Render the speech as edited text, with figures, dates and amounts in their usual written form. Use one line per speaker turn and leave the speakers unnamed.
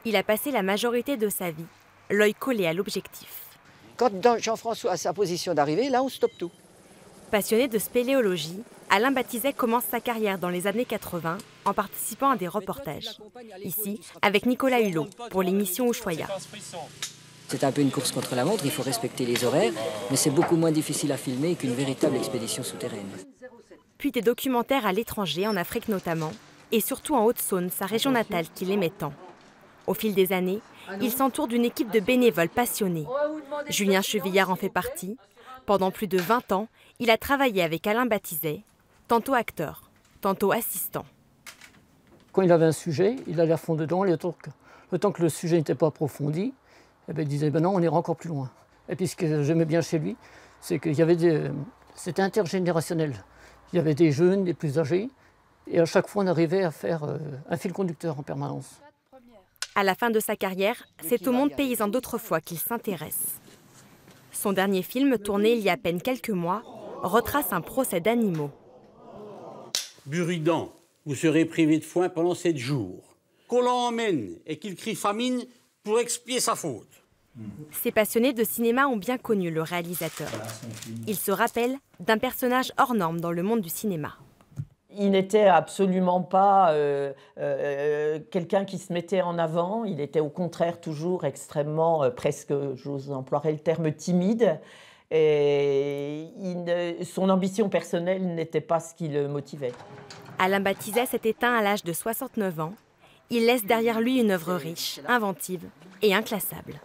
Il a passé la majorité de sa vie, l'œil collé à l'objectif.
Quand Jean-François a sa position d'arrivée, là on stoppe tout.
Passionné de spéléologie, Alain Batizet commence sa carrière dans les années 80 en participant à des reportages. Ici, avec Nicolas Hulot, pour l'émission Ushuaïa.
C'est un peu une course contre la montre, il faut respecter les horaires, mais c'est beaucoup moins difficile à filmer qu'une véritable expédition souterraine.
Puis des documentaires à l'étranger, en Afrique notamment, et surtout en Haute-Saône, sa région natale qu'il aimait tant. Au fil des années, il s'entoure d'une équipe de bénévoles passionnés. Julien Chevillard en fait partie. Pendant plus de 20 ans, il a travaillé avec Alain Batizet, tantôt acteur, tantôt assistant.
Quand il avait un sujet, il allait à fond dedans. Le temps que le sujet n'était pas approfondi, eh bien, il disait non, on ira encore plus loin. Et puis ce que j'aimais bien chez lui, c'est qu'il y avait c'était intergénérationnel. Il y avait des jeunes, des plus âgés, et à chaque fois on arrivait à faire un fil conducteur en permanence.
À la fin de sa carrière, c'est au monde paysan d'autrefois qu'il s'intéresse. Son dernier film, tourné il y a à peine quelques mois, retrace un procès d'animaux.
Buridan, vous serez privé de foin pendant 7 jours. Qu'on l'emmène et qu'il crie famine pour expier sa faute.
Ces passionnés de cinéma ont bien connu le réalisateur. Il se rappelle d'un personnage hors norme dans le monde du cinéma.
Il n'était absolument pas quelqu'un qui se mettait en avant. Il était au contraire toujours extrêmement, presque, j'ose employer le terme, timide. Et son ambition personnelle n'était pas ce qui le motivait.
Alain Batizet s'est éteint à l'âge de 69 ans. Il laisse derrière lui une œuvre riche, inventive et inclassable.